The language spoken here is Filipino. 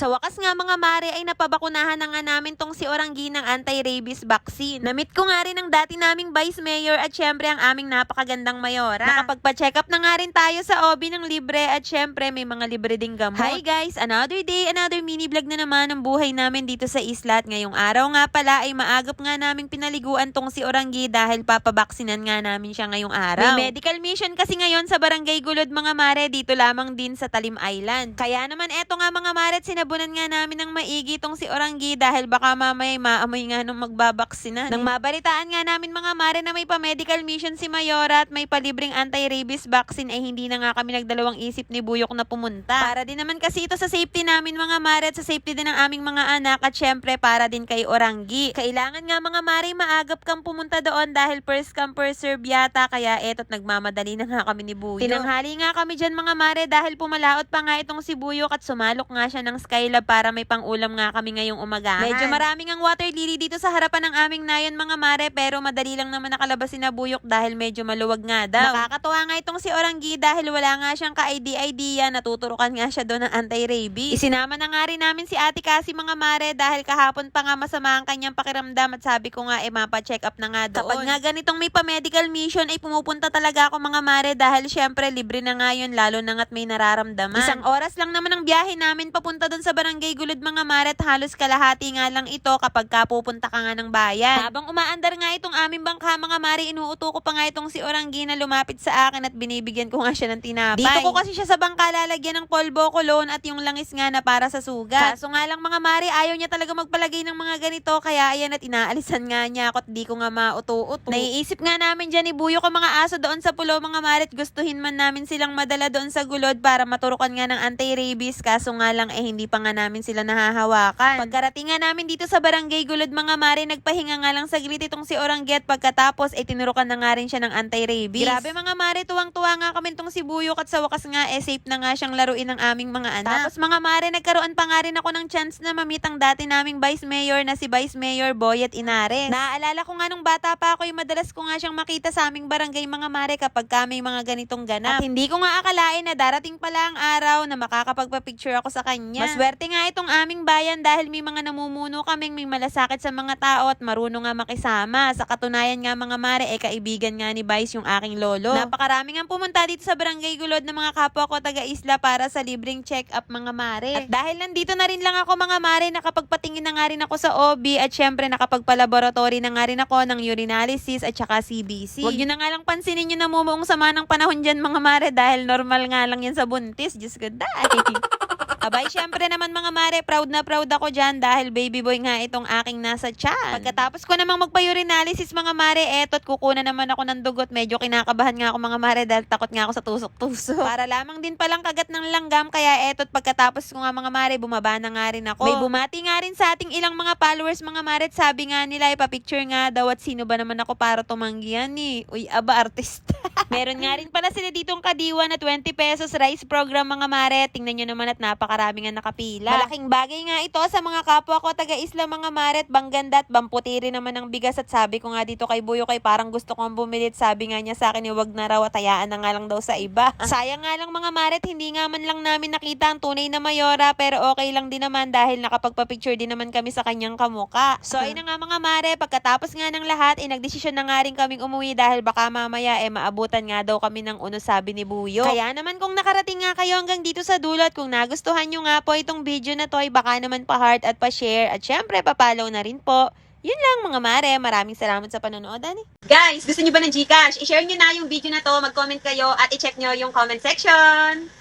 Sa wakas nga mga mare ay napabakunahan na nga namin tong si Oranggi ng anti-rabies vaccine. Namit ko nga rin ang dati naming vice mayor at syempre ang aming napakagandang mayora. Nakapagpa-check up na nga rin tayo sa OB ng libre at syempre may mga libre ding gamot. Hi guys! Another day, another mini vlog na naman ng buhay namin dito sa isla. At ngayong araw nga pala ay maagap nga naming pinaliguan tong si Oranggi dahil papabaksinan nga namin siya ngayong araw. May medical mission kasi ngayon sa Barangay Gulod mga mare, dito lamang din sa Talim Island. Kaya naman eto nga mga mare, sinabunan nga namin ng maigi tong si Oranggi dahil baka mamaya maamoy nga nung magbabaksinan. Nang mabalitaan nga namin mga mare na may pa-medical mission si Mayora at may palibreng anti-rabies vaccine ay hindi na nga kami nagdalawang isip ni Buyok na pumunta. Para din naman kasi ito sa safety namin mga mare at sa safety din ng aming mga anak at syempre para din kay Oranggi. Kailangan nga mga mare maagap kang pumunta doon dahil first come first serve yata kaya eto't nagmamadali na nga kami ni Buyok. Tinanghali nga kami dyan mga mare dahil pumalaot pa nga itong si Buyok at sumalok nga siya ng Skylab para may pang-ulam nga kami ngayong umagahan. Medyo maraming ang water lily dito sa harapan ng aming nayon mga mare pero madali lang naman nakalabas si Buyok dahil medyo maluwag nga daw. Nakakatuwa nga itong si Oranggi dahil wala nga siyang ka-idea, natuturukan nga siya doon ng anti-rabies. Isinama na nga rin namin si Ate Cassie mga mare dahil kahapon pa nga masama ang kanyang pakiramdam at sabi ko nga mapa-check up na nga doon. Kapag nga ganitong may pa-medical mission ay pumupunta talaga ako mga mare dahil syempre libre na nga yun lalo na nga't may nararamdaman. Isang oras lang naman ang biyahe namin papunta doon sa Barangay Gulod mga mare at halos kalahati nga lang ito kapag pupunta ka nga ng bayan. Habang umaandar nga itong aming bangka mga mare, inuuto ko pa nga itong si Oranggi na lumapit sa akin at binibigyan ko nga siya ng tinapay. Dito ko kasi siya sa bangka lalagyan ng polvo, kulon at yung langis nga na para sa sugat. Kaso nga lang mga mare, ayaw niya talaga magpalagay ng mga ganito kaya ayan at inaalisan nga niya ako at di ko nga mauto-uto. Naiisip nga namin dyan ni Buyok ang mga aso doon sa pulo mga mare at gustuhin man namin silang madala doon sa Gulod para maturukan nga ng anti-rabies kaso nga lang hindi pa nga namin sila nahahawakan. Pagkarating nga namin dito sa Barangay Gulod mga mare, nagpahinga nga lang saglit itong si Oranggi at pagkatapos tinurukan na nga rin siya ng anti-rabies. Grabe mga mare, tuwang-tuwa nga kami itong si Buyok at sa wakas nga safe na nga siyang laruin ng aming mga anak. Tapos mga mare, nagkaroon pa nga rin ako ng chance na mamit ang dati naming Vice Mayor na si Vice Mayor Boyet Inares. Naaalala ko nga nung bata pa ako madalas ko nga siyang makita sa aming barangay mga mare kapag may mga ganitong ganap. At hindi ko nga akalain na darating pala ang araw na makakapagpa-picture ako sa kanya. Maswerte nga itong aming bayan dahil may mga namumuno kaming may malasakit sa mga tao at marunong nga makisama. Sa katunayan nga mga mare, kaibigan nga ni Vice yung aking lolo. Napakarami nga pumunta dito sa Barangay Gulod ng mga kapwa ko taga-isla para sa libreng check-up mga mare. At dahil nandito na rin lang ako mga mare, nakapagpatingin na nga rin ako sa OB at syempre nakapagpa-laboratory na nga rin ako ng urinalysis at saka CBC. Huwag nyo na nga lang pansinin yung namumuong sama ng panahon dyan mga mare dahil normal nga lang yan sa buntis. Diyos ko dahil. Abay, syempre naman mga mare, proud na proud ako dyan dahil baby boy nga itong aking nasa tiyan. Pagkatapos ko namang magpa-urinalysis mga mare, eto't kukunan naman ako ng dugot. Medyo kinakabahan nga ako mga mare dahil takot nga ako sa tusok-tusok. Para lamang din palang kagat ng langgam, kaya eto't pagkatapos ko nga mga mare, bumaba na nga rin ako. May bumati nga rin sa ating ilang mga followers mga mare at sabi nga nila, ipapicture nga daw at sino ba naman ako para tumanggihan eh. Uy, aba, artista. Meron nga rin pala sila ditong kadiwa na 20 pesos rice program mga mare. Tingnan nyo naman at napakarami nga nakapila. Malaking bagay nga ito sa mga kapwa ko taga-isla mga mare at bangganda at bamputi rin naman ng bigas at sabi ko nga dito kay Buyo kay parang gusto kong bumili at sabi nga niya sa akin wag na raw at hayaan na nga lang daw sa iba. Sayang nga lang mga mare at hindi nga man lang namin nakita ang tunay na Mayora pero okay lang din naman dahil nakapagpa-picture din naman kami sa kanyang kamuka. So ayun na nga mga mare, pagkatapos nga ng lahat nagdesisyon na nga rin kaming umuwi dahil baka mamaya maabutan nga daw kami ng uno sabi ni Buyo. Kaya naman kung nakarating nga kayo hanggang dito sa dulo at kung nagustuhan nyo nga po itong video na to ay baka naman pa-heart at pa-share at syempre pa-follow na rin po. Yun lang mga mare, maraming salamat sa panonood. Guys, gusto nyo ba ng Gcash? I-share nyo na yung video na to, mag-comment kayo at i-check nyo yung comment section.